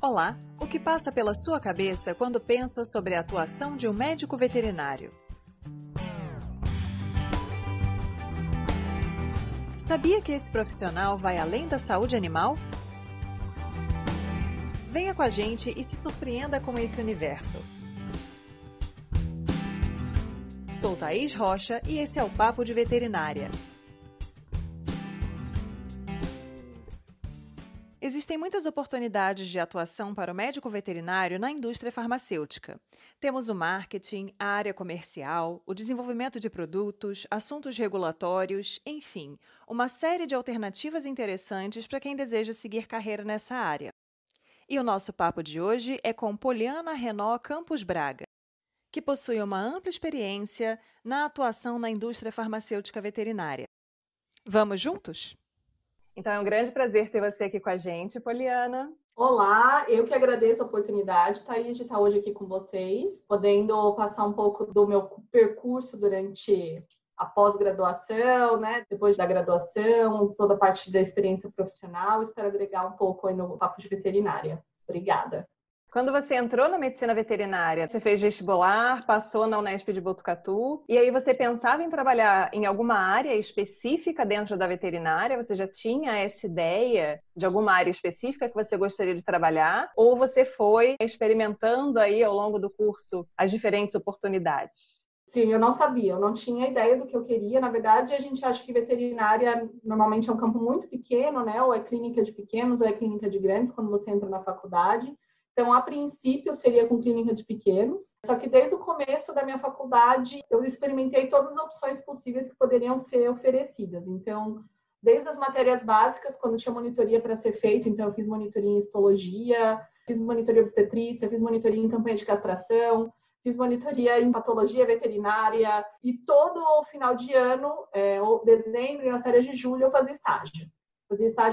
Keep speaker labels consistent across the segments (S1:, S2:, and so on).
S1: Olá! O que passa pela sua cabeça quando pensa sobre a atuação de um médico veterinário? Sabia que esse profissional vai além da saúde animal? Venha com a gente e se surpreenda com esse universo. Sou Thaís Rocha e esse é o Papo de Veterinária. Existem muitas oportunidades de atuação para o médico veterinário na indústria farmacêutica. Temos o marketing, a área comercial, o desenvolvimento de produtos, assuntos regulatórios, enfim, uma série de alternativas interessantes para quem deseja seguir carreira nessa área. E o nosso papo de hoje é com Poliana Renó Campos Braga, que possui uma ampla experiência na atuação na indústria farmacêutica veterinária. Vamos juntos? Então é um grande prazer ter você aqui com a gente, Poliana.
S2: Olá, eu que agradeço a oportunidade, Thaís, de estar hoje aqui com vocês, podendo passar um pouco do meu percurso durante a pós-graduação, né? Depois da graduação, toda a parte da experiência profissional, espero agregar um pouco aí no papo de veterinária. Obrigada.
S1: Quando você entrou na medicina veterinária, você fez vestibular, passou na Unesp de Botucatu, e aí você pensava em trabalhar em alguma área específica dentro da veterinária? Você já tinha essa ideia de alguma área específica que você gostaria de trabalhar? Ou você foi experimentando aí ao longo do curso as diferentes oportunidades?
S2: Sim, eu não sabia, eu não tinha ideia do que eu queria. Na verdade, a gente acha que veterinária normalmente é um campo muito pequeno, né? Ou é clínica de pequenos ou é clínica de grandes, quando você entra na faculdade. Então, a princípio, seria com clínica de pequenos. Só que desde o começo da minha faculdade, eu experimentei todas as opções possíveis que poderiam ser oferecidas. Então, desde as matérias básicas, quando tinha monitoria para ser feita, então eu fiz monitoria em histologia, fiz monitoria obstetrícia, fiz monitoria em campanha de castração, fiz monitoria em patologia veterinária, e todo o final de ano, dezembro e nas férias de julho, eu fazia estágio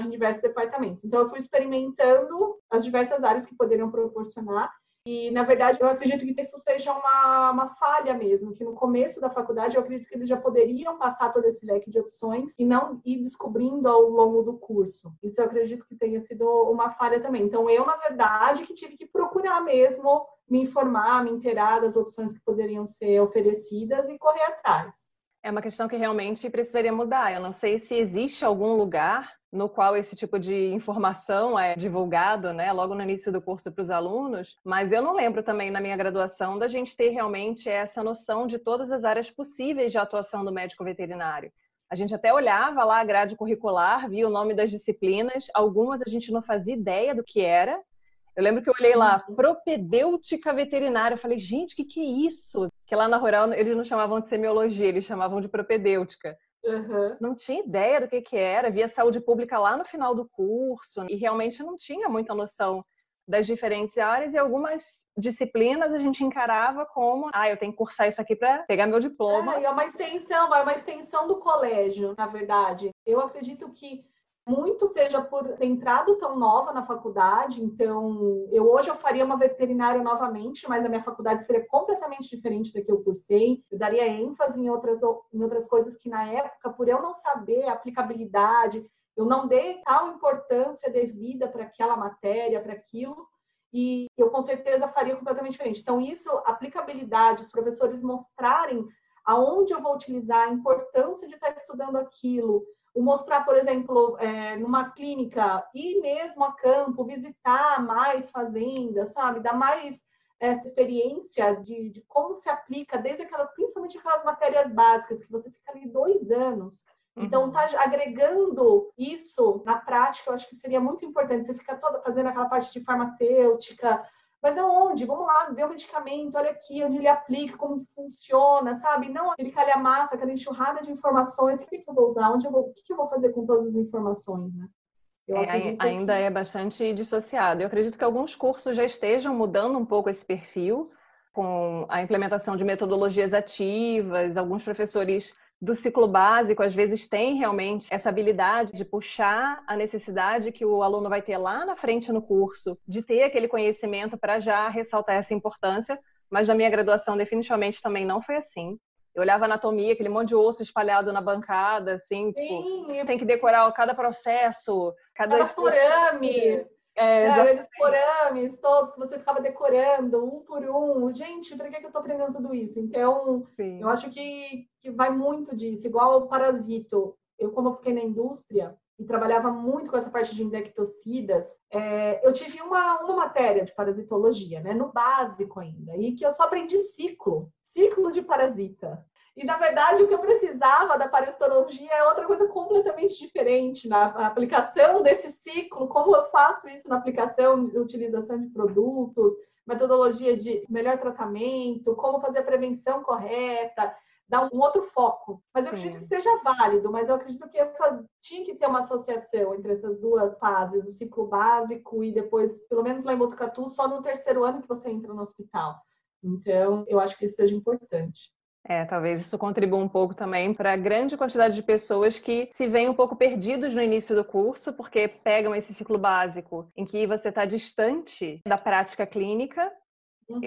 S2: em diversos departamentos. Então, eu fui experimentando as diversas áreas que poderiam proporcionar. E, na verdade, eu acredito que isso seja uma falha mesmo, que no começo da faculdade eu acredito que eles já poderiam passar todo esse leque de opções e não ir descobrindo ao longo do curso. Isso eu acredito que tenha sido uma falha também. Então, eu, na verdade, que tive que procurar mesmo me informar, me inteirar das opções que poderiam ser oferecidas e correr atrás.
S1: É uma questão que realmente precisaria mudar. Eu não sei se existe algum lugar no qual esse tipo de informação é divulgado, né, logo no início do curso para os alunos, mas eu não lembro também na minha graduação da gente ter realmente essa noção de todas as áreas possíveis de atuação do médico veterinário. A gente até olhava lá a grade curricular, via o nome das disciplinas, algumas a gente não fazia ideia do que era. Eu lembro que eu olhei lá, propedêutica veterinária, eu falei, gente, o que é isso? Porque lá na Rural eles não chamavam de semiologia, eles chamavam de propedêutica.
S2: Uhum.
S1: Não tinha ideia do que era, via saúde pública lá no final do curso e realmente não tinha muita noção das diferentes áreas, e algumas disciplinas a gente encarava como, eu tenho que cursar isso aqui para pegar meu diploma.
S2: É uma extensão do colégio, na verdade. Eu acredito que muito seja por ter entrado tão nova na faculdade, então hoje eu faria uma veterinária novamente, mas a minha faculdade seria completamente diferente da que eu cursei. Eu daria ênfase em outras coisas que na época, por eu não saber a aplicabilidade, eu não dei tal importância devida para aquela matéria, para aquilo, e eu com certeza faria completamente diferente. Então isso, aplicabilidade, os professores mostrarem aonde eu vou utilizar, a importância de estar estudando aquilo, o mostrar, por exemplo, numa clínica, ir mesmo a campo, visitar mais fazendas, sabe? Dar mais essa experiência de como se aplica, principalmente aquelas matérias básicas, que você fica ali 2 anos. Então, tá agregando isso na prática, eu acho que seria muito importante. Você fica toda fazendo aquela parte de farmacêutica, mas aonde? Vamos lá, ver o medicamento, olha aqui, onde ele aplica, como funciona, sabe? Não aquele calhamaço, aquela enxurrada de informações. O que eu vou usar? O que eu vou fazer com todas as informações, né?
S1: Ainda é bastante dissociado. Eu acredito que alguns cursos já estejam mudando um pouco esse perfil, com a implementação de metodologias ativas. Alguns professores do ciclo básico, às vezes, têm realmente essa habilidade de puxar a necessidade que o aluno vai ter lá na frente no curso, de ter aquele conhecimento para já ressaltar essa importância, mas na minha graduação definitivamente também não foi assim. Eu olhava anatomia, aquele monte de osso espalhado na bancada, assim, tipo, tem que decorar cada processo, cada
S2: forame. Aqueles forames todos que você ficava decorando um por um. Gente, para que eu estou aprendendo tudo isso? Então,
S1: Sim.
S2: eu acho que vai muito disso. Igual o parasito. Eu, como eu fiquei na indústria e trabalhava muito com essa parte de indectocidas, eu tive uma matéria de parasitologia, né, no básico ainda, e que eu só aprendi ciclo de parasita. E, na verdade, o que eu precisava da parasitologia é outra coisa completamente diferente na aplicação desse ciclo, como eu faço isso na aplicação de utilização de produtos, metodologia de melhor tratamento, como fazer a prevenção correta, dar um outro foco. Mas eu acredito que seja válido, mas eu acredito que tinha que ter uma associação entre essas duas fases, o ciclo básico e depois, pelo menos lá em Botucatu, só no terceiro ano que você entra no hospital. Então, eu acho que isso seja importante.
S1: Talvez isso contribua um pouco também para a grande quantidade de pessoas que se veem um pouco perdidos no início do curso, porque pegam esse ciclo básico em que você está distante da prática clínica.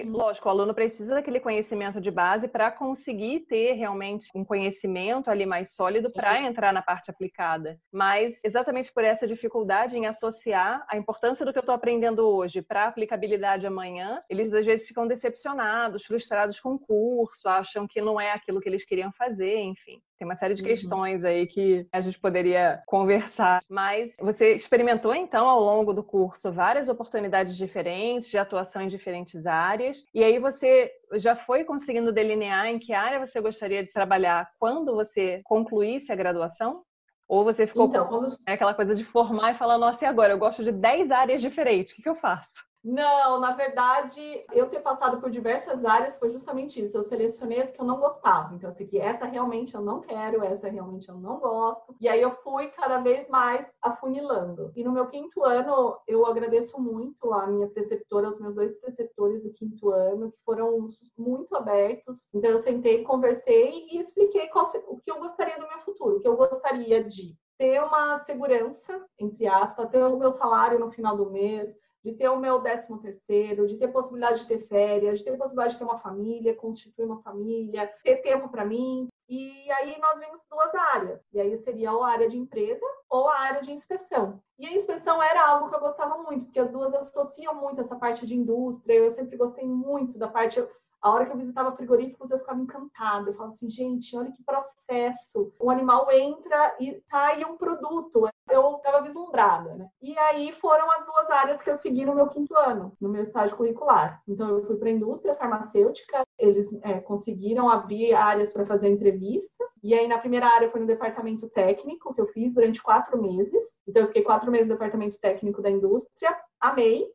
S1: Lógico, o aluno precisa daquele conhecimento de base para conseguir ter realmente um conhecimento ali mais sólido para entrar na parte aplicada. Mas exatamente por essa dificuldade em associar a importância do que eu estou aprendendo hoje para a aplicabilidade amanhã, eles às vezes ficam decepcionados, frustrados com o curso, acham que não é aquilo que eles queriam fazer, enfim. Tem uma série de questões aí que a gente poderia conversar. Mas você experimentou, então, ao longo do curso, várias oportunidades diferentes, de atuação em diferentes áreas. E aí você já foi conseguindo delinear em que área você gostaria de trabalhar quando você concluísse a graduação? Ou você ficou com aquela coisa de formar e falar, nossa, e agora? Eu gosto de 10 áreas diferentes, o que eu faço?
S2: Não, na verdade, eu ter passado por diversas áreas foi justamente isso. Eu selecionei as que eu não gostava. Então, assim, essa realmente eu não quero, essa realmente eu não gosto. E aí eu fui cada vez mais afunilando. E no meu 5º ano, eu agradeço muito a minha preceptora, os meus 2 preceptores do 5º ano, que foram muito abertos. Então, eu sentei, conversei e expliquei o que eu gostaria do meu futuro, o que eu gostaria de ter uma segurança, entre aspas, ter o meu salário no final do mês, de ter o meu 13º, de ter possibilidade de ter férias, de ter possibilidade de ter uma família, constituir uma família, ter tempo para mim. E aí nós vimos 2 áreas. E aí seria ou a área de empresa ou a área de inspeção. E a inspeção era algo que eu gostava muito, porque as duas associam muito essa parte de indústria. Eu sempre gostei muito da parte... A hora que eu visitava frigoríficos, eu ficava encantada. Eu falava assim, gente, olha que processo. O animal entra e sai um produto. Eu estava vislumbrada, né? E aí foram as 2 áreas que eu segui no meu 5º ano, no meu estágio curricular. Então, eu fui para a indústria farmacêutica. Eles conseguiram abrir áreas para fazer entrevista. E aí, na primeira área, foi no departamento técnico, que eu fiz durante 4 meses. Então, eu fiquei 4 meses no departamento técnico da indústria. Amei.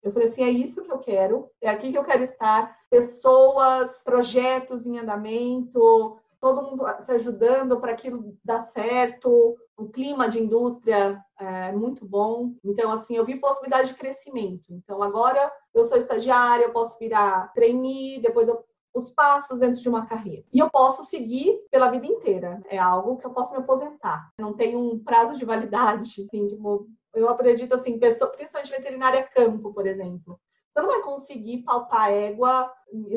S2: Eu falei assim, é isso que eu quero, é aqui que eu quero estar. Pessoas, projetos em andamento, todo mundo se ajudando para aquilo dar certo. O clima de indústria é muito bom. Então, assim, eu vi possibilidade de crescimento. Então, agora eu sou estagiária, eu posso virar trainee, depois os passos dentro de uma carreira. E eu posso seguir pela vida inteira. É algo que eu posso me aposentar. Não tem um prazo de validade, assim, tipo... Eu acredito, assim, principalmente veterinária campo, por exemplo. Você não vai conseguir palpar égua,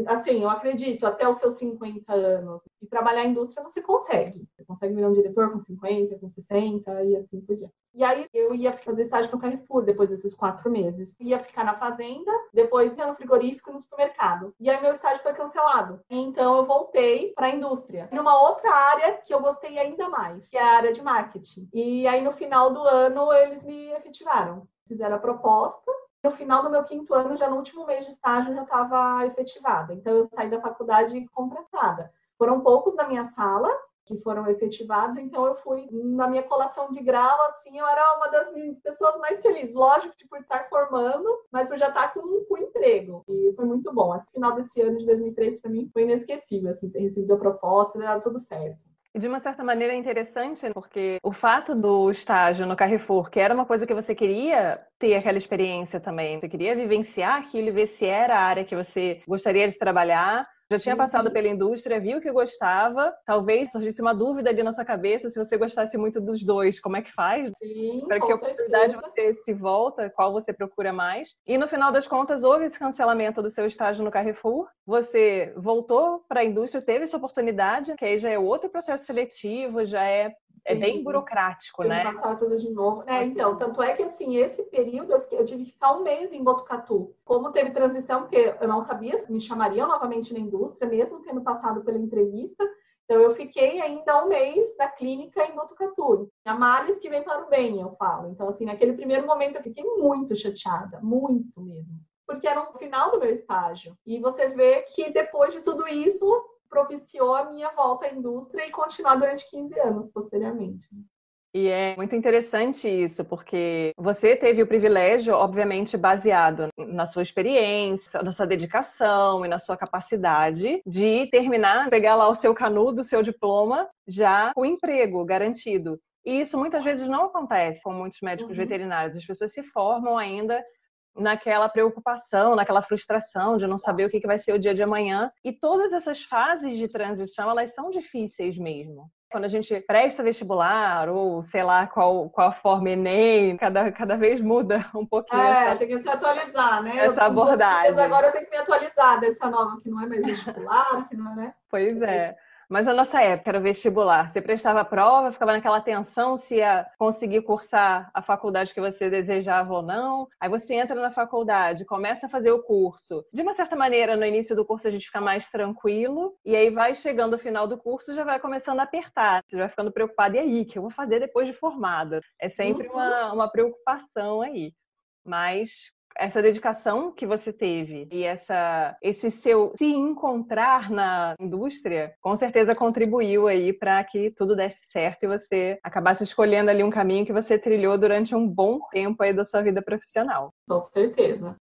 S2: assim, eu acredito, até os seus 50 anos. E trabalhar em indústria você consegue. Você consegue virar um diretor com 50, com 60 e assim por diante. E aí eu ia fazer estágio no Carrefour depois desses 4 meses. Ia ficar na fazenda, depois ia no frigorífico e no supermercado. E aí meu estágio foi cancelado. Então eu voltei para a indústria. Numa outra área que eu gostei ainda mais, que é a área de marketing. E aí no final do ano eles me efetivaram. Fizeram a proposta. No final do meu 5º ano, já no último mês de estágio, eu já estava efetivada. Então, eu saí da faculdade contratada. Foram poucos da minha sala que foram efetivados, então eu fui na minha colação de grau, assim, eu era uma das pessoas mais felizes. Lógico, por estar formando, mas por já estar com emprego. E foi muito bom. Esse final desse ano de 2003, para mim, foi inesquecível, assim, ter recebido a proposta, era tudo certo.
S1: E de uma certa maneira é interessante, porque o fato do estágio no Carrefour, que era uma coisa que você queria ter aquela experiência também, você queria vivenciar aquilo e ver se era a área que você gostaria de trabalhar. Já tinha passado pela indústria, viu que gostava, talvez surgisse uma dúvida ali na sua cabeça se você gostasse muito dos 2, como é que faz?
S2: Sim,
S1: para que oportunidade você se volta, qual você procura mais. E no final das contas, houve esse cancelamento do seu estágio no Carrefour, você voltou para a indústria, teve essa oportunidade, que aí já é outro processo seletivo, já é é bem burocrático,
S2: tem
S1: né?
S2: que passar tudo de novo. Então, tanto é que, assim, esse período eu tive que ficar um mês em Botucatu. Como teve transição, porque eu não sabia se me chamariam novamente na indústria, mesmo tendo passado pela entrevista. Então, eu fiquei ainda um mês na clínica em Botucatu. A males que vem para o bem, eu falo. Então, assim, naquele primeiro momento eu fiquei muito chateada, muito mesmo. Porque era no final do meu estágio. E você vê que depois de tudo isso, propiciou a minha volta à indústria e continuar durante 15 anos posteriormente.
S1: E é muito interessante isso, porque você teve o privilégio, obviamente, baseado na sua experiência, na sua dedicação e na sua capacidade de terminar, pegar lá o seu canudo, o seu diploma, já com emprego garantido. E isso muitas vezes não acontece com muitos médicos veterinários. As pessoas se formam ainda naquela preocupação, naquela frustração de não saber o que vai ser o dia de amanhã. E todas essas fases de transição, elas são difíceis mesmo. Quando a gente presta vestibular, ou sei lá qual a forma Enem, cada vez muda um pouquinho
S2: tem que se atualizar, né?
S1: essa abordagem.
S2: Agora eu tenho que me atualizar dessa nova, que não é mais vestibular, que não é, né?
S1: Pois é. Mas na nossa época era vestibular. Você prestava a prova, ficava naquela tensão se ia conseguir cursar a faculdade que você desejava ou não. Aí você entra na faculdade, começa a fazer o curso. De uma certa maneira, no início do curso a gente fica mais tranquilo. E aí vai chegando o final do curso, já vai começando a apertar. Você vai ficando preocupado. E aí, o que eu vou fazer depois de formada? É sempre uma preocupação aí. Mas essa dedicação que você teve e esse seu se encontrar na indústria, com certeza contribuiu aí para que tudo desse certo e você acabasse escolhendo ali um caminho que você trilhou durante um bom tempo aí da sua vida profissional.
S2: Com certeza.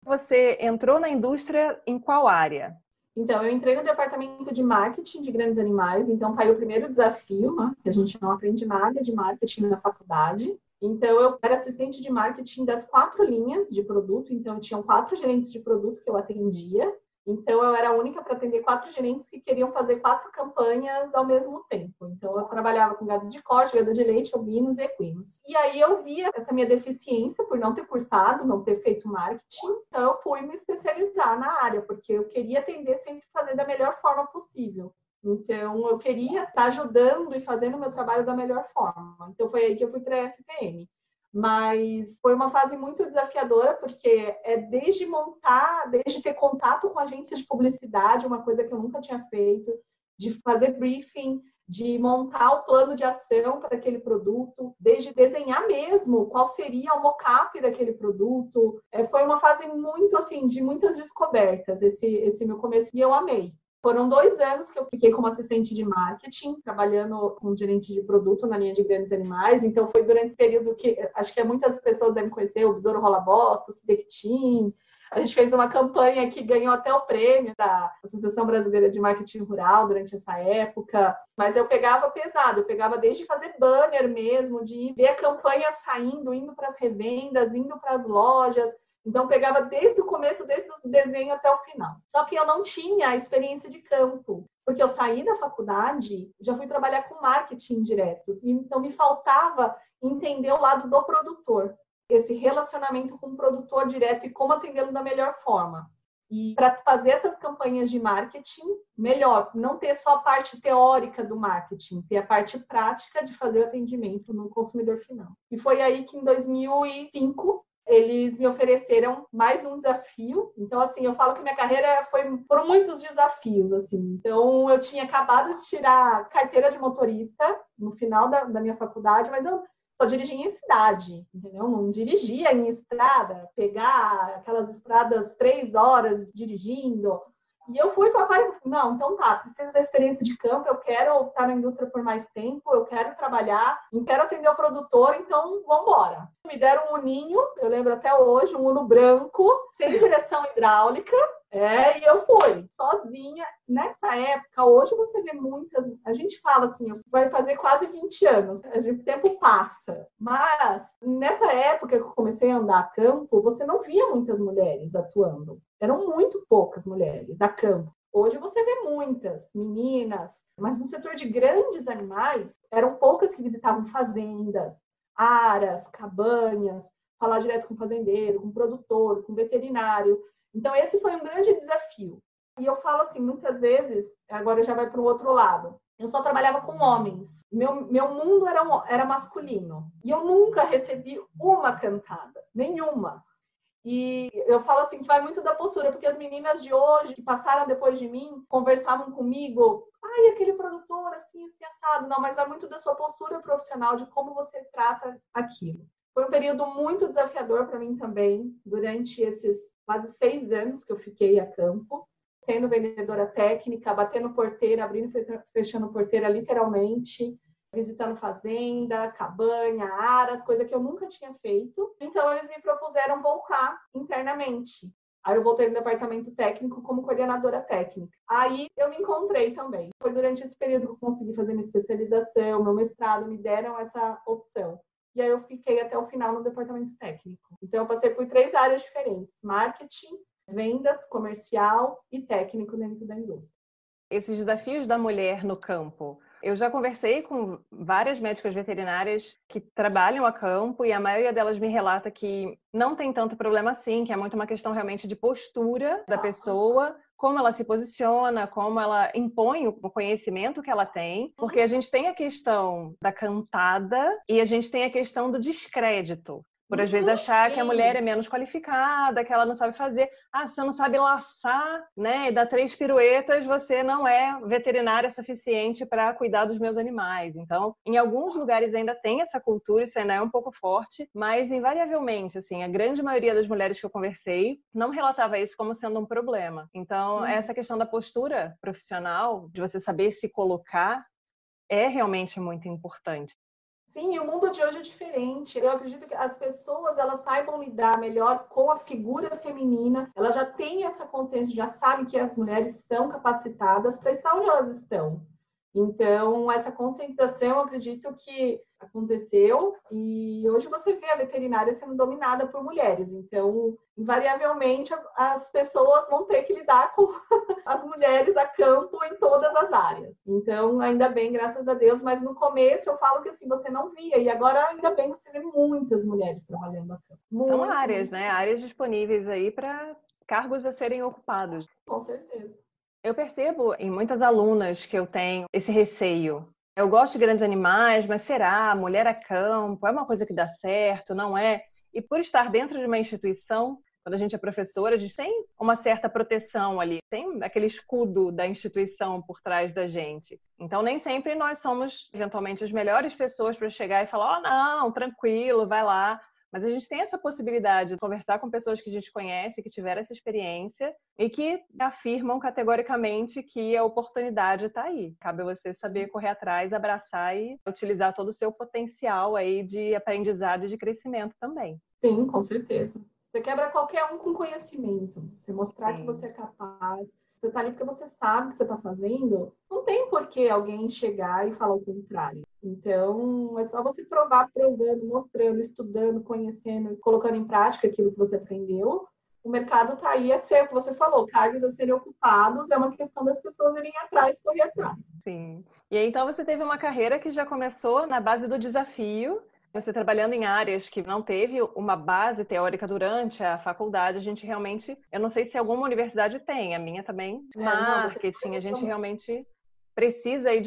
S1: Você entrou na indústria em qual área?
S2: Então, eu entrei no departamento de marketing de grandes animais, então tá aí o primeiro desafio, né? Que a gente não aprende nada de marketing na faculdade. Então, eu era assistente de marketing das 4 linhas de produto, então tinham 4 gerentes de produto que eu atendia. Então, eu era a única para atender 4 gerentes que queriam fazer 4 campanhas ao mesmo tempo. Então, eu trabalhava com gado de corte, gado de leite, ovinos e equinos. E aí, eu via essa minha deficiência por não ter cursado, não ter feito marketing. Então, eu fui me especializar na área, porque eu queria atender sempre fazer da melhor forma possível. Então, eu queria estar ajudando e fazendo o meu trabalho da melhor forma. Então, foi aí que eu fui para a SPM. Mas foi uma fase muito desafiadora, porque é desde montar, desde ter contato com agências de publicidade, uma coisa que eu nunca tinha feito, de fazer briefing, de montar o plano de ação para aquele produto, desde desenhar mesmo qual seria o mockup daquele produto. Foi uma fase muito, assim, de muitas descobertas, esse meu começo, e eu amei. Foram 2 anos que eu fiquei como assistente de marketing, trabalhando com gerente de produto na linha de grandes animais. Então, foi durante esse período que acho que muitas pessoas devem conhecer o Besouro Rola Bosta, o Sidectin. A gente fez uma campanha que ganhou até o prêmio da Associação Brasileira de Marketing Rural durante essa época. Mas eu pegava pesado, eu pegava desde fazer banner mesmo, de ver a campanha saindo, indo para as revendas, indo para as lojas. Então, pegava desde o começo, desde o desenho até o final. Só que eu não tinha a experiência de campo, porque eu saí da faculdade, já fui trabalhar com marketing direto. Então, me faltava entender o lado do produtor, esse relacionamento com o produtor direto e como atendê-lo da melhor forma. E para fazer essas campanhas de marketing, melhor, não ter só a parte teórica do marketing, ter a parte prática de fazer o atendimento no consumidor final. E foi aí que, em 2005, eles me ofereceram mais um desafio. Então, assim, eu falo que minha carreira foi por muitos desafios, assim. Então, eu tinha acabado de tirar a carteira de motorista no final da minha faculdade, mas eu só dirigia em cidade, entendeu? Não dirigia em estrada, pegar aquelas estradas 3 horas dirigindo. E eu fui com a cara, não, então tá, preciso da experiência de campo, eu quero estar na indústria por mais tempo, eu quero trabalhar, eu quero atender o produtor, então vamos embora. Me deram um Uninho, eu lembro até hoje, um Uno branco, sem direção hidráulica, e eu fui, sozinha. Nessa época, hoje você vê muitas, a gente fala assim, vai fazer quase 20 anos, o tempo passa, mas nessa época que eu comecei a andar a campo, você não via muitas mulheres atuando. Eram muito poucas mulheres a campo. Hoje você vê muitas meninas, mas no setor de grandes animais, eram poucas que visitavam fazendas, aras, cabanhas, falar direto com o fazendeiro, com o produtor, com o veterinário. Então, esse foi um grande desafio. E eu falo assim, muitas vezes, agora já vai para o outro lado, eu só trabalhava com homens. Meu mundo era masculino. E eu nunca recebi uma cantada, nenhuma. E eu falo assim que vai muito da postura, porque as meninas de hoje, que passaram depois de mim, conversavam comigo, ai, aquele produtor assim, assim, assado. Não, mas vai muito da sua postura profissional, de como você trata aquilo. Foi um período muito desafiador para mim também, durante esses quase 6 anos que eu fiquei a campo, sendo vendedora técnica, batendo porteira, abrindo e fechando porteira literalmente, visitando fazenda, cabanha, aras, coisa que eu nunca tinha feito. Então, eles me propuseram voltar internamente. Aí eu voltei no departamento técnico como coordenadora técnica. Aí eu me encontrei também. Foi durante esse período que eu consegui fazer minha especialização, meu mestrado, me deram essa opção. E aí eu fiquei até o final no departamento técnico. Então, eu passei por 3 áreas diferentes: marketing, vendas, comercial e técnico dentro da indústria.
S1: Esses desafios da mulher no campo. Eu já conversei com várias médicas veterinárias que trabalham a campo e a maioria delas me relata que não tem tanto problema assim, que é muito uma questão realmente de postura da pessoa, como ela se posiciona, como ela impõe o conhecimento que ela tem, porque a gente tem a questão da cantada e a gente tem a questão do descrédito. Por às vezes achar que a mulher é menos qualificada, que ela não sabe fazer. Ah, você não sabe laçar, né? E dar 3 piruetas, você não é veterinária suficiente para cuidar dos meus animais. Então, em alguns lugares ainda tem essa cultura, isso ainda é um pouco forte, mas invariavelmente, assim, a grande maioria das mulheres que eu conversei não relatava isso como sendo um problema. Então, essa questão da postura profissional, de você saber se colocar, é realmente muito importante.
S2: Sim, o mundo de hoje é diferente. Eu acredito que as pessoas elas saibam lidar melhor com a figura feminina. Elas já têm essa consciência, já sabem que as mulheres são capacitadas para estar onde elas estão. Então, essa conscientização, eu acredito que aconteceu e hoje você vê a veterinária sendo dominada por mulheres. Então, invariavelmente, as pessoas vão ter que lidar com as mulheres a campo em todas as áreas. Então, ainda bem, graças a Deus, mas no começo eu falo que assim, você não via, e agora ainda bem você vê muitas mulheres trabalhando a campo.
S1: São áreas, né? Áreas disponíveis aí para cargos a serem ocupados.
S2: Com certeza.
S1: Eu percebo em muitas alunas que eu tenho esse receio. Eu gosto de grandes animais, mas será? Mulher a campo, é uma coisa que dá certo, não é? E por estar dentro de uma instituição, quando a gente é professora, a gente tem uma certa proteção ali, tem aquele escudo da instituição por trás da gente. Então, nem sempre nós somos, eventualmente, as melhores pessoas para chegar e falar: oh, não, tranquilo, vai lá. Mas a gente tem essa possibilidade de conversar com pessoas que a gente conhece, que tiveram essa experiência e que afirmam categoricamente que a oportunidade está aí. Cabe você saber correr atrás, abraçar e utilizar todo o seu potencial aí de aprendizado e de crescimento também.
S2: Sim, com certeza. Você quebra qualquer um com conhecimento. Você mostrar
S1: Sim.
S2: que você é capaz. Você está ali porque você sabe o que você está fazendo. Não tem por que alguém chegar e falar o contrário. Então, é só você provar, provando, mostrando, estudando, conhecendo, colocando em prática aquilo que você aprendeu. O mercado está aí, é ser o que você falou, cargos a serem ocupados, é uma questão das pessoas irem atrás, correr atrás.
S1: Sim. E aí, então, você teve uma carreira que já começou na base do desafio. Você trabalhando em áreas que não teve uma base teórica durante a faculdade, a gente realmente, eu não sei se alguma universidade tem, a minha também, marketing, a gente realmente precisa aí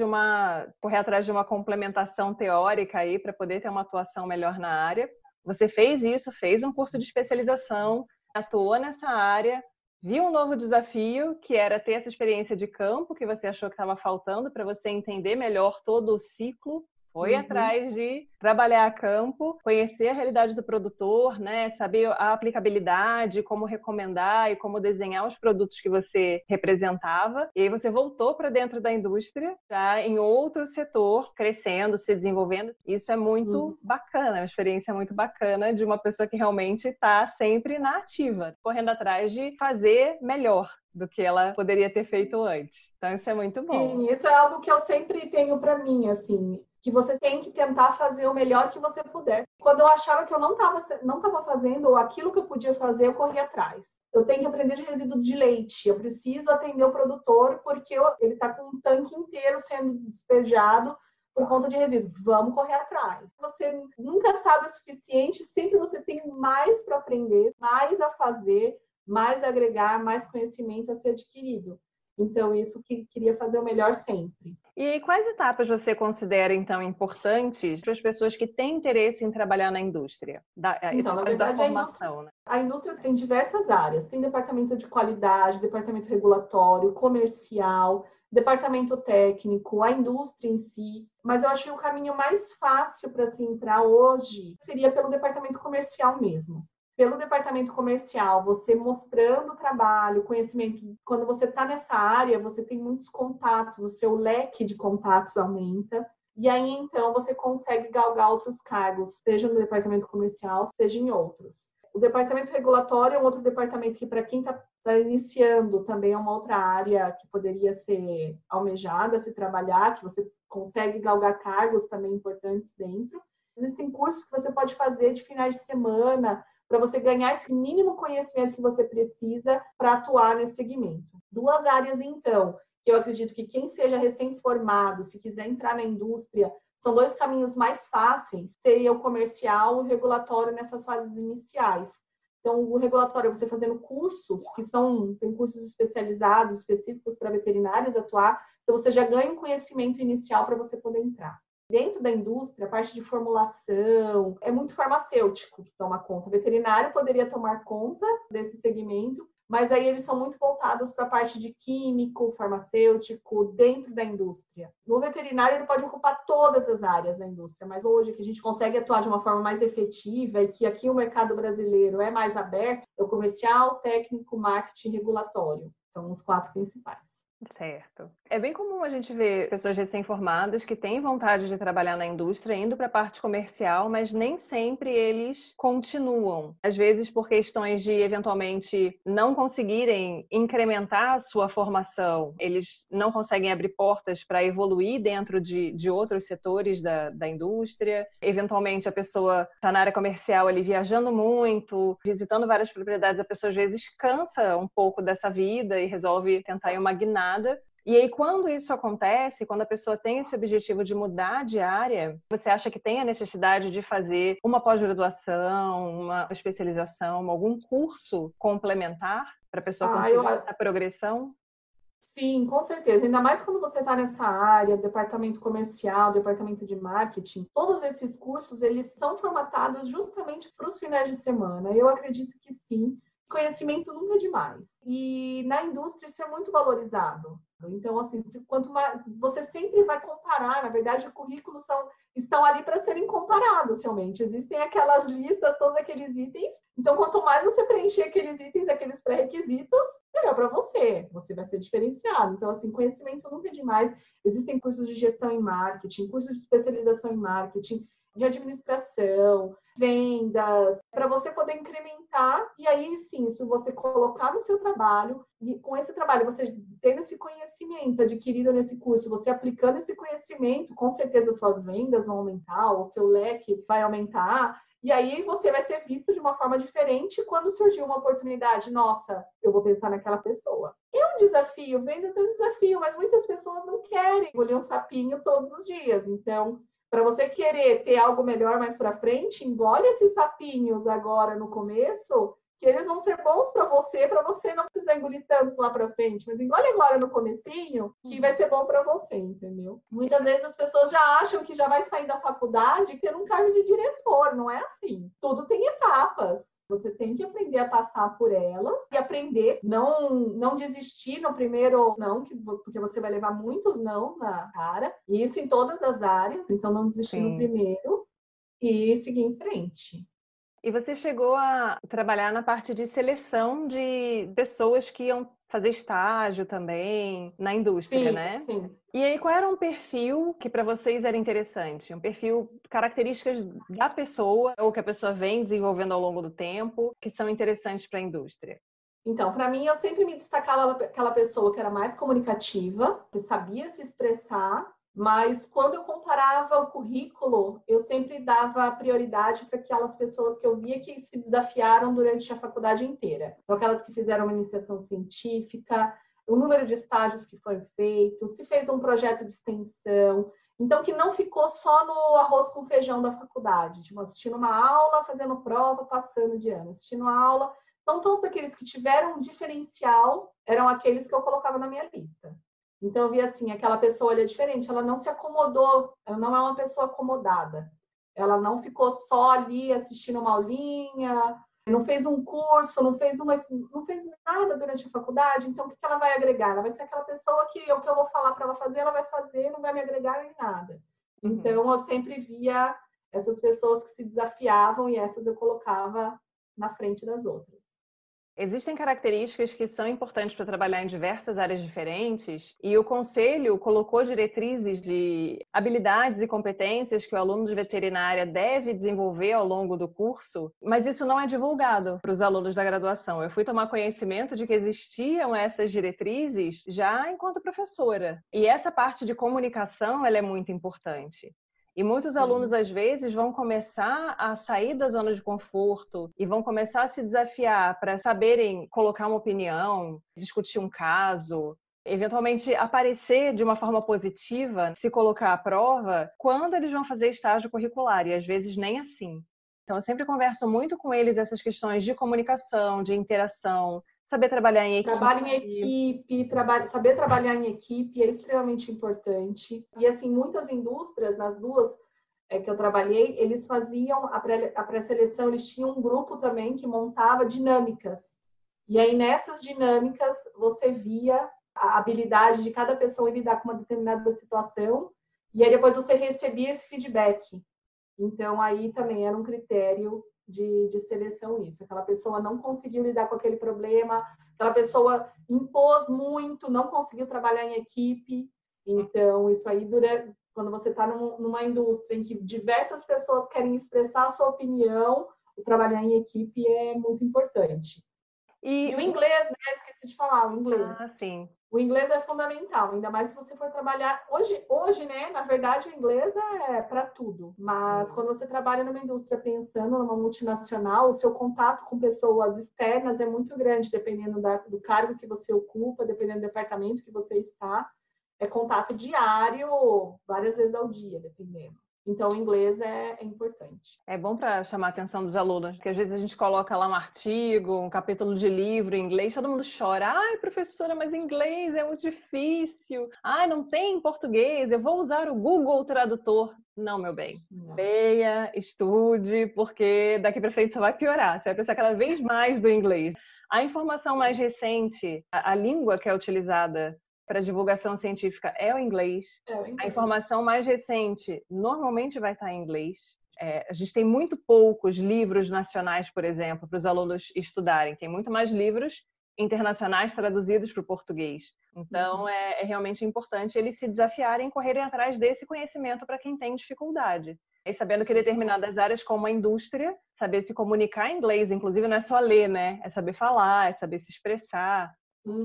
S1: correr atrás de uma complementação teórica aí para poder ter uma atuação melhor na área. Você fez isso, fez um curso de especialização, atuou nessa área, viu um novo desafio, que era ter essa experiência de campo que você achou que estava faltando para você entender melhor todo o ciclo. Foi atrás de trabalhar a campo, conhecer a realidade do produtor, né? Saber a aplicabilidade, como recomendar e como desenhar os produtos que você representava. E aí você voltou para dentro da indústria, já em outro setor, crescendo, se desenvolvendo. Isso é muito bacana, é uma experiência muito bacana de uma pessoa que realmente está sempre na ativa, correndo atrás de fazer melhor do que ela poderia ter feito antes. Então, isso é muito bom.
S2: Sim, isso é algo que eu sempre tenho para mim, assim, que você tem que tentar fazer o melhor que você puder. Quando eu achava que eu não estava fazendo aquilo que eu podia fazer, eu corria atrás. Eu tenho que aprender de resíduo de leite, eu preciso atender o produtor porque ele está com um tanque inteiro sendo despejado por conta de resíduo. Vamos correr atrás. Você nunca sabe o suficiente, sempre você tem mais para aprender, mais a fazer, mais a agregar, mais conhecimento a ser adquirido. Então, isso que queria fazer o melhor sempre.
S1: E quais etapas você considera, então, importantes para as pessoas que têm interesse em trabalhar na indústria?
S2: Então, na
S1: Etapas da
S2: verdade,
S1: formação, né?
S2: a indústria tem diversas áreas. Tem departamento de qualidade, departamento regulatório, comercial, departamento técnico, a indústria em si. Mas eu acho que o caminho mais fácil para se entrar hoje seria pelo departamento comercial mesmo. Pelo departamento comercial, você mostrando o trabalho, conhecimento. Quando você está nessa área, você tem muitos contatos, o seu leque de contatos aumenta. E aí, então, você consegue galgar outros cargos, seja no departamento comercial, seja em outros. O departamento regulatório é um outro departamento que, para quem está iniciando, também é uma outra área que poderia ser almejada, se trabalhar, que você consegue galgar cargos também importantes dentro. Existem cursos que você pode fazer de finais de semana, para você ganhar esse mínimo conhecimento que você precisa para atuar nesse segmento. Duas áreas, então, que eu acredito que quem seja recém-formado, se quiser entrar na indústria, são dois caminhos mais fáceis, seria o comercial e o regulatório nessas fases iniciais. Então, o regulatório é você fazendo cursos, tem cursos especializados, específicos para veterinários atuar, então você já ganha um conhecimento inicial para você poder entrar. Dentro da indústria, a parte de formulação é muito farmacêutico que toma conta. O veterinário poderia tomar conta desse segmento, mas aí eles são muito voltados para a parte de químico, farmacêutico, dentro da indústria. No veterinário, ele pode ocupar todas as áreas da indústria, mas hoje que a gente consegue atuar de uma forma mais efetiva e que aqui o mercado brasileiro é mais aberto, é o comercial, técnico, marketing e regulatório. São os 4 principais.
S1: Certo. É bem comum a gente ver pessoas recém-formadas que têm vontade de trabalhar na indústria, indo para a parte comercial, mas nem sempre eles continuam. Às vezes por questões de, eventualmente, não conseguirem incrementar a sua formação, eles não conseguem abrir portas para evoluir dentro de outros setores da indústria. Eventualmente, a pessoa está na área comercial ali viajando muito, visitando várias propriedades, a pessoa às vezes cansa um pouco dessa vida e resolve tentar ir uma guinada. E aí, quando isso acontece, quando a pessoa tem esse objetivo de mudar de área, você acha que tem a necessidade de fazer uma pós-graduação, uma especialização, algum curso complementar para a pessoa conseguir essa progressão?
S2: Sim, com certeza. Ainda mais quando você está nessa área, departamento comercial, departamento de marketing, todos esses cursos, eles são formatados justamente para os finais de semana. Eu acredito que sim. Conhecimento nunca é demais. E na indústria isso é muito valorizado. Então, assim, quanto mais você sempre vai comparar, na verdade, os currículos estão ali para serem comparados, realmente. Existem aquelas listas, todos aqueles itens. Então, quanto mais você preencher aqueles itens, aqueles pré-requisitos, melhor para você. Você vai ser diferenciado. Então, assim, conhecimento nunca é demais. Existem cursos de gestão em marketing, cursos de especialização em marketing, de administração, vendas, para você poder incrementar e aí sim, se você colocar no seu trabalho e com esse trabalho você tendo esse conhecimento adquirido nesse curso, você aplicando esse conhecimento, com certeza suas vendas vão aumentar, o seu leque vai aumentar e aí você vai ser visto de uma forma diferente quando surgir uma oportunidade. Nossa, eu vou pensar naquela pessoa. É um desafio, vendas é um desafio, mas muitas pessoas não querem engolir um sapinho todos os dias. Então, para você querer ter algo melhor mais para frente, engole esses sapinhos agora no começo, que eles vão ser bons para você não precisar engolir tantos lá para frente, mas engole agora no comecinho, que vai ser bom para você, entendeu? Muitas vezes as pessoas já acham que já vai sair da faculdade tendo um cargo de diretor, não é assim. Tudo tem etapas. Você tem que aprender a passar por elas e aprender, não desistir no primeiro não, porque você vai levar muitos não na cara. E isso em todas as áreas, então não desistir
S1: Sim.
S2: no primeiro e seguir em frente.
S1: E você chegou a trabalhar na parte de seleção de pessoas que iam fazer estágio também na indústria,
S2: Sim,
S1: né?
S2: sim.
S1: E aí, qual era um perfil que para vocês era interessante? Um perfil, características da pessoa ou que a pessoa vem desenvolvendo ao longo do tempo que são interessantes para a indústria?
S2: Então, para mim, eu sempre me destacava aquela pessoa que era mais comunicativa, que sabia se expressar, mas quando eu comparava o currículo, eu sempre dava prioridade para aquelas pessoas que eu via que se desafiaram durante a faculdade inteira. Então, aquelas que fizeram uma iniciação científica, o número de estágios que foi feito, se fez um projeto de extensão. Então, que não ficou só no arroz com feijão da faculdade, tipo, assistindo uma aula, fazendo prova, passando de ano, assistindo uma aula. Então, todos aqueles que tiveram um diferencial eram aqueles que eu colocava na minha lista. Então eu vi assim, aquela pessoa ali é diferente, ela não se acomodou, ela não é uma pessoa acomodada. Ela não ficou só ali assistindo uma aulinha, não fez um curso, não fez nada durante a faculdade. Então o que ela vai agregar? Ela vai ser aquela pessoa que o que eu vou falar para ela fazer, ela vai fazer, não vai me agregar em nada. Então eu sempre via essas pessoas que se desafiavam e essas eu colocava na frente das outras.
S1: Existem características que são importantes para trabalhar em diversas áreas diferentes e o Conselho colocou diretrizes de habilidades e competências que o aluno de veterinária deve desenvolver ao longo do curso, mas isso não é divulgado para os alunos da graduação. Eu fui tomar conhecimento de que existiam essas diretrizes já enquanto professora. E essa parte de comunicação, ela é muito importante. E muitos alunos, às vezes, vão começar a sair da zona de conforto e vão começar a se desafiar para saberem colocar uma opinião, discutir um caso, eventualmente aparecer de uma forma positiva, se colocar à prova, quando eles vão fazer estágio curricular, e às vezes nem assim. Então, eu sempre converso muito com eles essas questões de comunicação, de interação, saber trabalhar em equipe.
S2: Trabalho em equipe, saber trabalhar em equipe é extremamente importante. E, assim, muitas indústrias, nas duas que eu trabalhei, eles faziam a pré-seleção, eles tinham um grupo também que montava dinâmicas. E aí, nessas dinâmicas, você via a habilidade de cada pessoa em lidar com uma determinada situação, e aí depois você recebia esse feedback. Então, aí também era um critério de seleção isso. Aquela pessoa não conseguiu lidar com aquele problema, aquela pessoa impôs muito, não conseguiu trabalhar em equipe. Então, isso aí, quando você está numa indústria em que diversas pessoas querem expressar a sua opinião, o trabalhar em equipe é muito importante. E o inglês, né? Esqueci de falar, o inglês.
S1: Ah, sim.
S2: O inglês é fundamental, ainda mais se você for trabalhar... Hoje, né, na verdade, o inglês é para tudo. Mas quando você trabalha numa indústria pensando numa multinacional, o seu contato com pessoas externas é muito grande, dependendo do cargo que você ocupa, dependendo do departamento que você está. É contato diário, várias vezes ao dia, dependendo. Então, o inglês é importante.
S1: É bom para chamar a atenção dos alunos, porque às vezes a gente coloca lá um artigo, um capítulo de livro em inglês, todo mundo chora. Ai, professora, mas inglês é muito difícil. Ai, não tem em português, eu vou usar o Google Tradutor. Não, meu bem. Não. Leia, estude, porque daqui para frente só vai piorar. Você vai precisar cada vez mais do inglês. A informação mais recente, a língua que é utilizada para divulgação científica é o inglês. A informação mais recente normalmente vai estar em inglês. A gente tem muito poucos livros nacionais, por exemplo, para os alunos estudarem. Tem muito mais livros internacionais traduzidos para o português. Então, é realmente importante eles se desafiarem e correrem atrás desse conhecimento para quem tem dificuldade. E sabendo que determinadas áreas, como a indústria, saber se comunicar em inglês, inclusive não é só ler, né? É saber falar, é saber se expressar.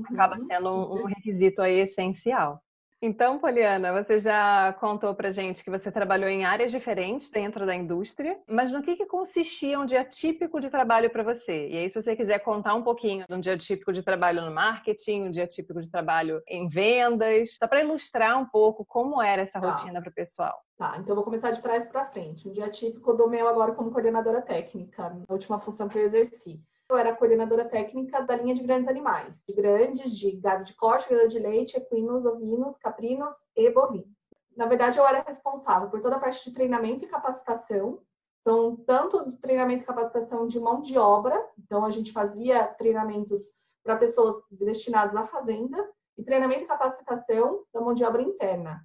S1: Acaba sendo um requisito aí essencial. Então, Poliana, você já contou pra gente que você trabalhou em áreas diferentes dentro da indústria, mas no que consistia um dia típico de trabalho para você? E aí, se você quiser contar um pouquinho de um dia típico de trabalho no marketing, um dia típico de trabalho em vendas, só para ilustrar um pouco como era essa rotina para o pessoal.
S2: Tá, então eu vou começar de trás para frente. Um dia típico do meu agora como coordenadora técnica, a última função que eu exerci. Eu era coordenadora técnica da linha de grandes animais, de gado de corte, gado de leite, equinos, ovinos, caprinos e bovinos. Na verdade, eu era responsável por toda a parte de treinamento e capacitação. Então, tanto de treinamento e capacitação de mão de obra, então a gente fazia treinamentos para pessoas destinadas à fazenda, e treinamento e capacitação da mão de obra interna,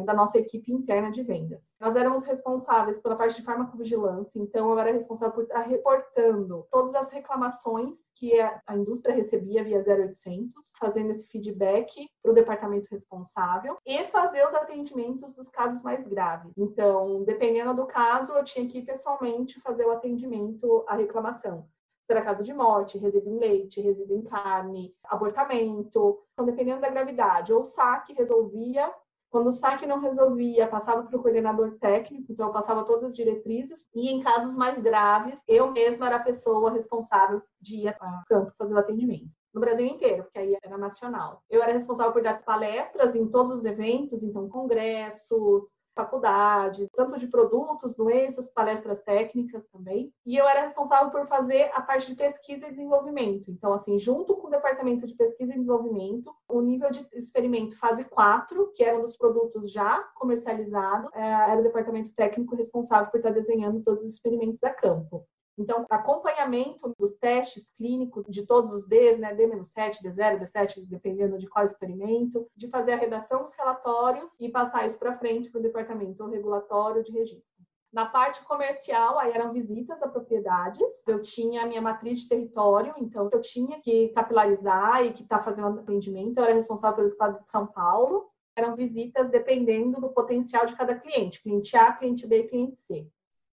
S2: da nossa equipe interna de vendas. Nós éramos responsáveis pela parte de farmacovigilância, então eu era responsável por estar reportando todas as reclamações que a indústria recebia via 0800, fazendo esse feedback para o departamento responsável e fazer os atendimentos dos casos mais graves. Então, dependendo do caso, eu tinha que ir pessoalmente fazer o atendimento à reclamação. Será caso de morte, resíduo em leite, resíduo em carne, abortamento. Então, dependendo da gravidade, ou o SAC resolvia. Quando o SAC não resolvia, passava para o coordenador técnico, então eu passava todas as diretrizes, e em casos mais graves, eu mesma era a pessoa responsável de ir ao campo fazer o atendimento. No Brasil inteiro, porque aí era nacional. Eu era responsável por dar palestras em todos os eventos, então congressos, faculdades, tanto de produtos, doenças, palestras técnicas também. E eu era responsável por fazer a parte de pesquisa e desenvolvimento. Então, assim, junto com o departamento de pesquisa e desenvolvimento, o nível de experimento fase 4, que era um dos produtos já comercializados, era o departamento técnico responsável por estar desenhando todos os experimentos a campo. Então, acompanhamento dos testes clínicos de todos os Ds, né, D-7, D0, D7, dependendo de qual experimento, de fazer a redação dos relatórios e passar isso para frente para o departamento regulatório de registro. Na parte comercial, aí eram visitas a propriedades. Eu tinha a minha matriz de território, então eu tinha que capilarizar e que estar fazendo atendimento. Eu era responsável pelo estado de São Paulo. Eram visitas dependendo do potencial de cada cliente. Cliente A, cliente B e cliente C.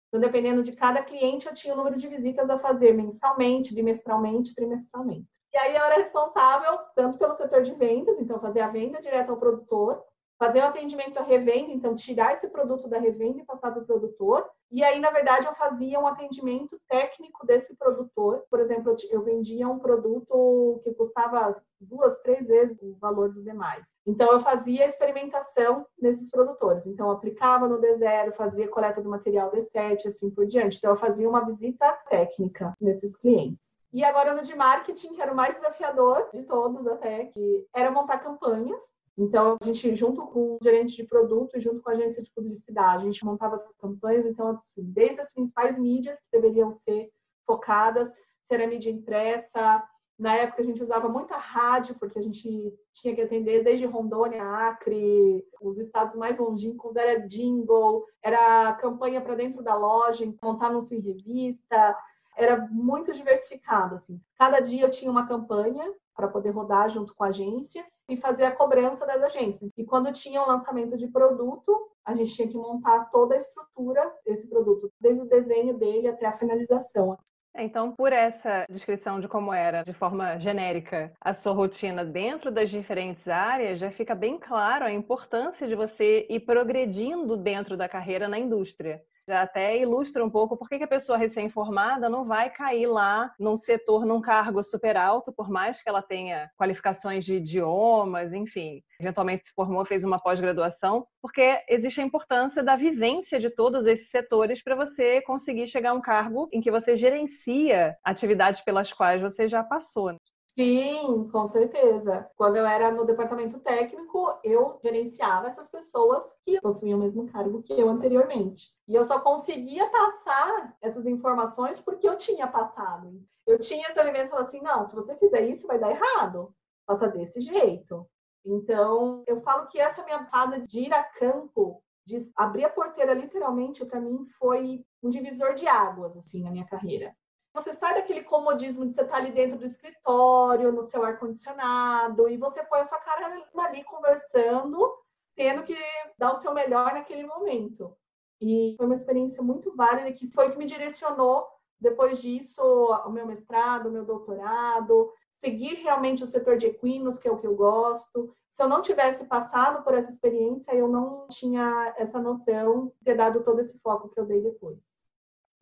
S2: Então, dependendo de cada cliente, eu tinha o número de visitas a fazer mensalmente, bimestralmente, trimestralmente. E aí eu era responsável tanto pelo setor de vendas, então fazer a venda direto ao produtor, fazer o atendimento à revenda, então tirar esse produto da revenda e passar para o produtor. E aí, na verdade, eu fazia um atendimento técnico desse produtor. Por exemplo, eu vendia um produto que custava 2, 3 vezes o valor dos demais. Então, eu fazia experimentação nesses produtores. Então, eu aplicava no D0, fazia coleta do material D7, assim por diante. Então, eu fazia uma visita técnica nesses clientes. E agora no de marketing, que era o mais desafiador de todos até, que era montar campanhas. Então, a gente, junto com o gerente de produto e junto com a agência de publicidade, a gente montava as campanhas, então, assim, desde as principais mídias que deveriam ser focadas, se era mídia impressa. Na época, a gente usava muita rádio, porque a gente tinha que atender desde Rondônia, Acre, os estados mais longínquos, era jingle, era campanha para dentro da loja, montar anúncio em revista, era muito diversificado, assim. Cada dia eu tinha uma campanha para poder rodar junto com a agência e fazer a cobrança das agências. E quando tinha o lançamento de produto, a gente tinha que montar toda a estrutura desse produto, desde o desenho dele até a finalização.
S1: Então, por essa descrição de como era, de forma genérica, a sua rotina dentro das diferentes áreas, já fica bem claro a importância de você ir progredindo dentro da carreira na indústria. Já até ilustra um pouco por que a pessoa recém-formada não vai cair lá num setor, num cargo super alto, por mais que ela tenha qualificações de idiomas, enfim, eventualmente se formou, fez uma pós-graduação, porque existe a importância da vivência de todos esses setores para você conseguir chegar a um cargo em que você gerencia atividades pelas quais você já passou.
S2: Sim, com certeza. Quando eu era no departamento técnico, eu gerenciava essas pessoas que possuíam o mesmo cargo que eu anteriormente. E eu só conseguia passar essas informações porque eu tinha passado. Eu tinha essa vivência e falava assim, não, se você fizer isso, vai dar errado. Faça desse jeito. Então, eu falo que essa minha fase de ir a campo, de abrir a porteira literalmente, para mim foi um divisor de águas, assim, na minha carreira. Você sai daquele comodismo de você estar ali dentro do escritório, no seu ar-condicionado, e você põe a sua cara ali conversando, tendo que dar o seu melhor naquele momento. E foi uma experiência muito válida, que foi o que me direcionou, depois disso, o meu mestrado, o meu doutorado, seguir realmente o setor de equinos, que é o que eu gosto. Se eu não tivesse passado por essa experiência, eu não tinha essa noção de ter dado todo esse foco que eu dei depois.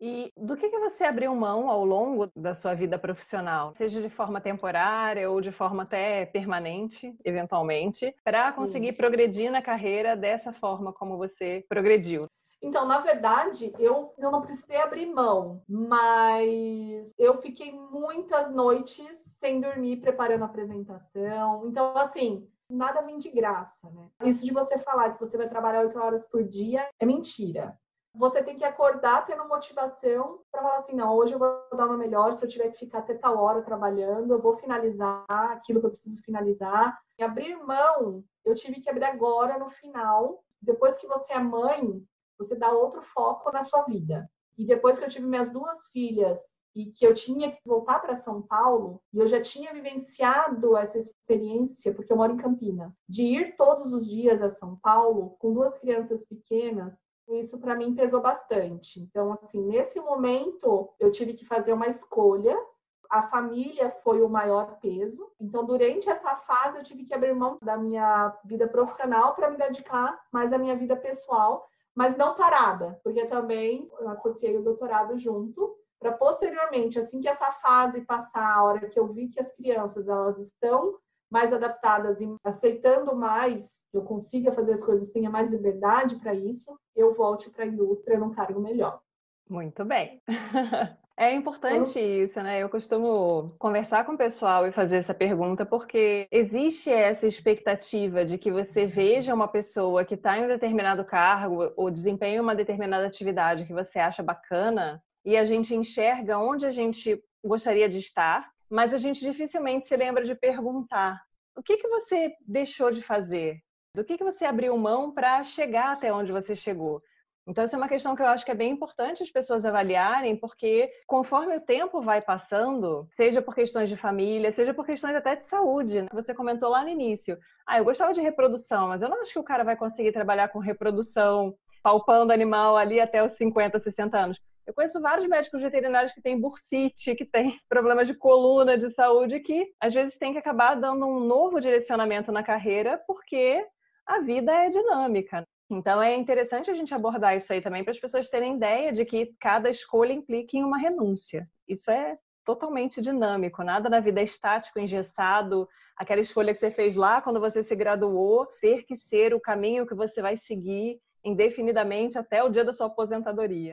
S1: E do que você abriu mão ao longo da sua vida profissional, seja de forma temporária ou de forma até permanente, eventualmente, para conseguir progredir na carreira dessa forma como você progrediu?
S2: Então, na verdade, eu não precisei abrir mão, mas eu fiquei muitas noites sem dormir preparando a apresentação. Então, assim, nada vem de graça, né? Isso de você falar que você vai trabalhar 8 horas por dia é mentira. Você tem que acordar tendo motivação para falar assim, não, hoje eu vou dar uma melhor, se eu tiver que ficar até tal hora trabalhando, eu vou finalizar aquilo que eu preciso finalizar. E abrir mão, eu tive que abrir agora no final. Depois que você é mãe, você dá outro foco na sua vida. E depois que eu tive minhas 2 filhas e que eu tinha que voltar para São Paulo, e eu já tinha vivenciado essa experiência, porque eu moro em Campinas, de ir todos os dias a São Paulo com 2 crianças pequenas, isso para mim pesou bastante. Então, assim, nesse momento, eu tive que fazer uma escolha. A família foi o maior peso. Então, durante essa fase, eu tive que abrir mão da minha vida profissional para me dedicar mais à minha vida pessoal, mas não parada, porque também eu associei o doutorado junto, para posteriormente, assim que essa fase passar, a hora que eu vi que as crianças elas estão mais adaptadas e aceitando mais, que eu consiga fazer as coisas, tenha mais liberdade para isso, eu volte para a indústria num cargo melhor.
S1: Muito bem. É importante isso, né? Eu costumo conversar com o pessoal e fazer essa pergunta porque existe essa expectativa de que você veja uma pessoa que está em um determinado cargo ou desempenha uma determinada atividade que você acha bacana e a gente enxerga onde a gente gostaria de estar, mas a gente dificilmente se lembra de perguntar o que você deixou de fazer? Do que você abriu mão para chegar até onde você chegou? Então, essa é uma questão que eu acho que é bem importante as pessoas avaliarem, porque conforme o tempo vai passando, seja por questões de família, seja por questões até de saúde, né? Você comentou lá no início, eu gostava de reprodução, mas eu não acho que o cara vai conseguir trabalhar com reprodução, palpando animal ali até os 50, 60 anos. Eu conheço vários médicos veterinários que têm bursite, que têm problemas de coluna, de saúde, que às vezes tem que acabar dando um novo direcionamento na carreira, porque a vida é dinâmica. Então, é interessante a gente abordar isso aí também para as pessoas terem ideia de que cada escolha implica em uma renúncia. Isso é totalmente dinâmico, nada na vida é estático, engessado. Aquela escolha que você fez lá quando você se graduou, ter que ser o caminho que você vai seguir indefinidamente até o dia da sua aposentadoria.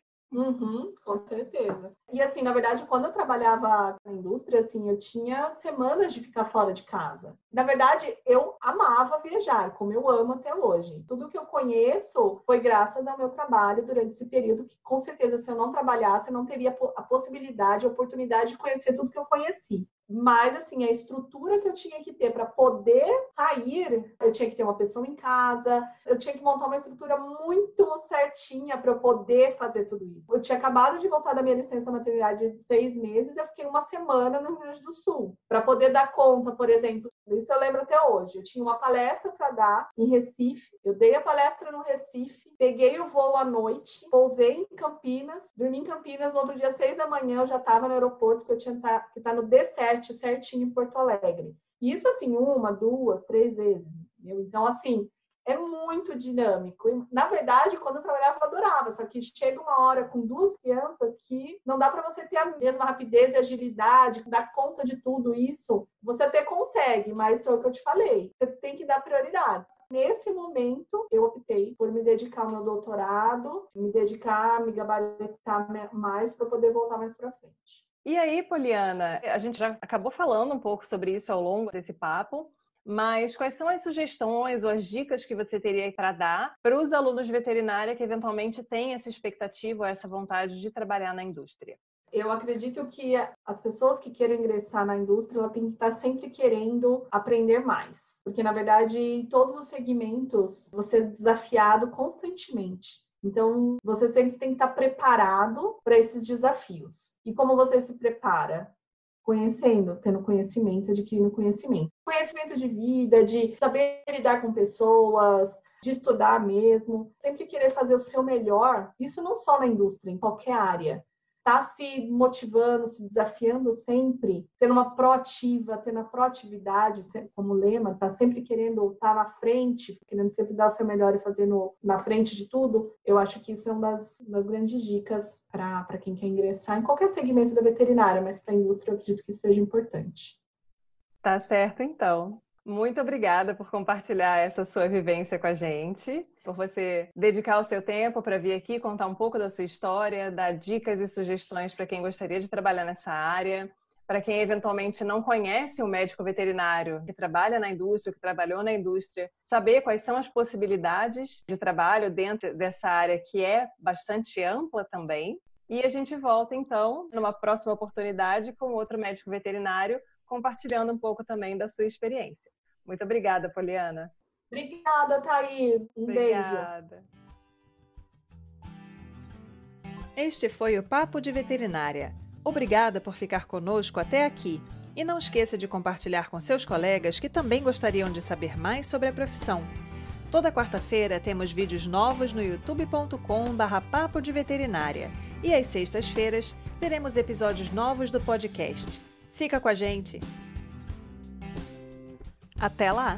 S2: Com certeza. E assim, na verdade, quando eu trabalhava na indústria, assim, eu tinha semanas de ficar fora de casa. Na verdade, eu amava viajar, como eu amo até hoje. Tudo que eu conheço foi graças ao meu trabalho durante esse período, que com certeza, se eu não trabalhasse, eu não teria a possibilidade, a oportunidade de conhecer tudo que eu conheci. Mas, assim, a estrutura que eu tinha que ter para poder sair, eu tinha que ter uma pessoa em casa, eu tinha que montar uma estrutura muito certinha para eu poder fazer tudo isso. Eu tinha acabado de voltar da minha licença maternidade de 6 meses, eu fiquei uma semana no Rio Grande do Sul, para poder dar conta, por exemplo. Isso eu lembro até hoje. Eu tinha uma palestra para dar em Recife, eu dei a palestra no Recife, peguei o voo à noite, pousei em Campinas, dormi em Campinas, no outro dia, 6 da manhã, eu já estava no aeroporto, que eu tinha que estar no D7, certinho em Porto Alegre. E isso, assim, 1, 2, 3 vezes. Entendeu? Então, assim, é muito dinâmico. E, na verdade, quando eu trabalhava, eu adorava. Só que chega uma hora com 2 crianças que não dá para você ter a mesma rapidez e agilidade, dar conta de tudo isso. Você até consegue, mas é o que eu te falei. Você tem que dar prioridade. Nesse momento, eu optei por me dedicar ao meu doutorado, me gabaritar mais para poder voltar mais para frente.
S1: E aí, Poliana, a gente já acabou falando um pouco sobre isso ao longo desse papo, mas quais são as sugestões ou as dicas que você teria para dar para os alunos de veterinária que eventualmente têm essa expectativa ou essa vontade de trabalhar na indústria?
S2: Eu acredito que as pessoas que queiram ingressar na indústria, ela tem que estar sempre querendo aprender mais. Porque, na verdade, em todos os segmentos, você é desafiado constantemente. Então, você sempre tem que estar preparado para esses desafios. E como você se prepara? Conhecendo, tendo conhecimento, adquirindo conhecimento. Conhecimento de vida, de saber lidar com pessoas, de estudar mesmo. Sempre querer fazer o seu melhor. Isso não só na indústria, em qualquer área. Tá se motivando, se desafiando sempre, sendo uma proativa, tendo a proatividade como lema, tá sempre querendo estar na frente, querendo sempre dar o seu melhor e fazendo na frente de tudo. Eu acho que isso é uma das grandes dicas para quem quer ingressar em qualquer segmento da veterinária, mas para a indústria eu acredito que isso seja importante.
S1: Tá certo, então. Muito obrigada por compartilhar essa sua vivência com a gente, por você dedicar o seu tempo para vir aqui contar um pouco da sua história, dar dicas e sugestões para quem gostaria de trabalhar nessa área, para quem eventualmente não conhece um médico veterinário que trabalha na indústria, que trabalhou na indústria, saber quais são as possibilidades de trabalho dentro dessa área que é bastante ampla também. E a gente volta, então, numa próxima oportunidade com outro médico veterinário, compartilhando um pouco também da sua experiência. Muito obrigada, Poliana.
S2: Obrigada, Thaís.
S1: Obrigada.
S2: Beijo.
S1: Este foi o Papo de Veterinária. Obrigada por ficar conosco até aqui. E não esqueça de compartilhar com seus colegas que também gostariam de saber mais sobre a profissão. Toda quarta-feira temos vídeos novos no youtube.com/papo de veterinária. E às sextas-feiras teremos episódios novos do podcast. Fica com a gente! Até lá!